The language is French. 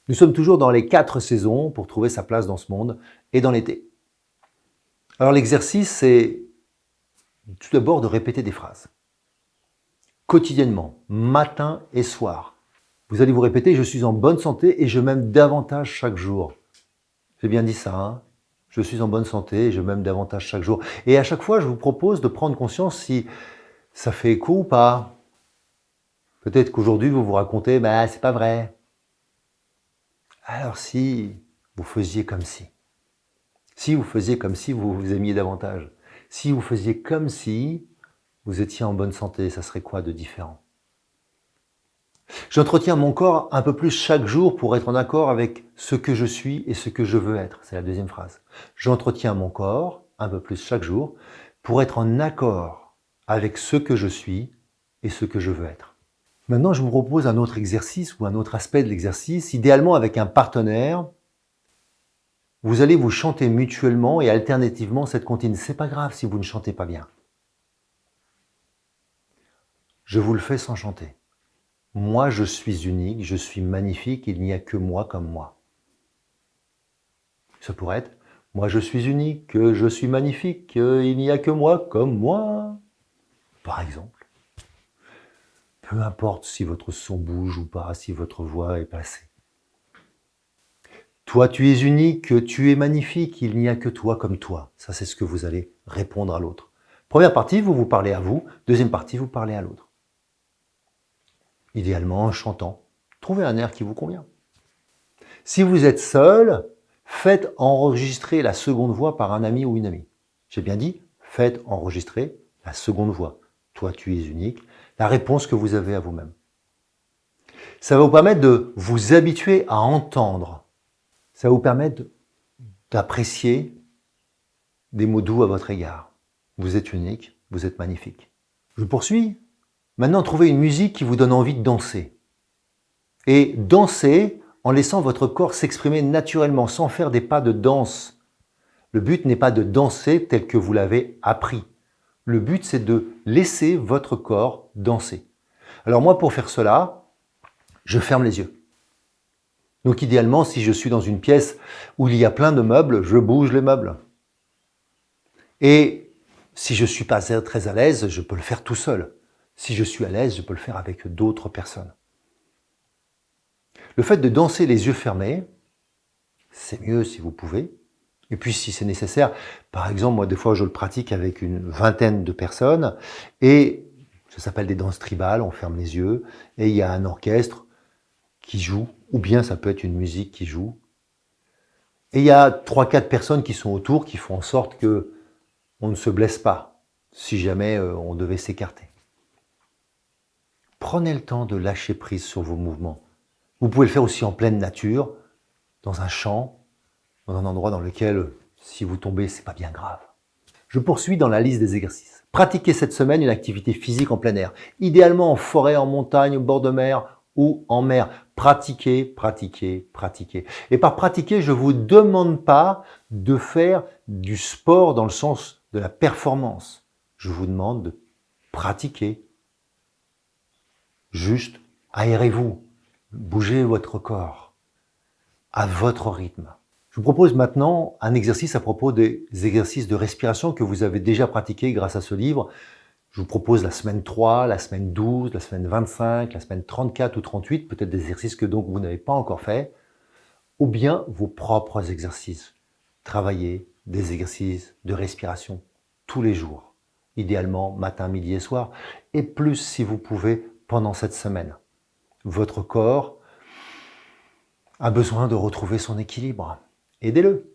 Nous sommes toujours dans les 4 saisons pour trouver sa place dans ce monde et dans l'été. Alors l'exercice, c'est tout d'abord de répéter des phrases. Quotidiennement, matin et soir. Vous allez vous répéter « Je suis en bonne santé et je m'aime davantage chaque jour ». J'ai bien dit ça, hein? Je suis en bonne santé et je m'aime davantage chaque jour. Et à chaque fois, je vous propose de prendre conscience si ça fait écho ou pas. Peut-être qu'aujourd'hui, vous vous racontez « c'est pas vrai ». Alors si vous faisiez comme si vous faisiez comme si vous vous aimiez davantage, si vous faisiez comme si vous étiez en bonne santé, ça serait quoi de différent? J'entretiens mon corps un peu plus chaque jour pour être en accord avec ce que je suis et ce que je veux être. C'est la deuxième phrase. J'entretiens mon corps un peu plus chaque jour pour être en accord avec ce que je suis et ce que je veux être. Maintenant, je vous propose un autre exercice ou un autre aspect de l'exercice, idéalement avec un partenaire. Vous allez vous chanter mutuellement et alternativement cette comptine. C'est pas grave si vous ne chantez pas bien. Je vous le fais sans chanter. Moi, je suis unique, je suis magnifique, il n'y a que moi comme moi. Ça pourrait être « Moi, je suis unique, je suis magnifique, il n'y a que moi comme moi ». Par exemple. Peu importe si votre son bouge ou pas, si votre voix est placée. Toi, tu es unique, tu es magnifique, il n'y a que toi comme toi. Ça, c'est ce que vous allez répondre à l'autre. Première partie, vous vous parlez à vous. Deuxième partie, vous parlez à l'autre. Idéalement en chantant. Trouvez un air qui vous convient. Si vous êtes seul, faites enregistrer la seconde voix par un ami ou une amie. J'ai bien dit, faites enregistrer la seconde voix. Toi, tu es unique. La réponse que vous avez à vous-même. Ça va vous permettre de vous habituer à entendre. Ça va vous permettre d'apprécier des mots doux à votre égard. Vous êtes unique, vous êtes magnifique. Je poursuis. Maintenant, trouvez une musique qui vous donne envie de danser. Et dansez en laissant votre corps s'exprimer naturellement, sans faire des pas de danse. Le but n'est pas de danser tel que vous l'avez appris. Le but, c'est de laisser votre corps danser. Alors moi, pour faire cela, je ferme les yeux. Donc idéalement, si je suis dans une pièce où il y a plein de meubles, je bouge les meubles. Et si je ne suis pas très à l'aise, je peux le faire tout seul. Si je suis à l'aise, je peux le faire avec d'autres personnes. Le fait de danser les yeux fermés, c'est mieux si vous pouvez. Et puis si c'est nécessaire, par exemple, moi des fois je le pratique avec une vingtaine de personnes et ça s'appelle des danses tribales, on ferme les yeux et il y a un orchestre qui joue, ou bien ça peut être une musique qui joue. Et il y a 3-4 personnes qui sont autour qui font en sorte que on ne se blesse pas si jamais on devait s'écarter. Prenez le temps de lâcher prise sur vos mouvements. Vous pouvez le faire aussi en pleine nature, dans un champ, dans un endroit dans lequel, si vous tombez, c'est pas bien grave. Je poursuis dans la liste des exercices. Pratiquez cette semaine une activité physique en plein air, idéalement en forêt, en montagne, au bord de mer ou en mer. Pratiquez, pratiquez, pratiquez. Et par pratiquer, je ne vous demande pas de faire du sport dans le sens de la performance. Je vous demande de pratiquer. Juste aérez-vous, bougez votre corps à votre rythme. Je vous propose maintenant un exercice à propos des exercices de respiration que vous avez déjà pratiqués grâce à ce livre. Je vous propose la semaine 3, la semaine 12, la semaine 25, la semaine 34 ou 38, peut-être des exercices que donc vous n'avez pas encore fait, ou bien vos propres exercices. Travaillez des exercices de respiration tous les jours, idéalement matin, midi et soir, et plus si vous pouvez pendant cette semaine. Votre corps a besoin de retrouver son équilibre. Aidez-le.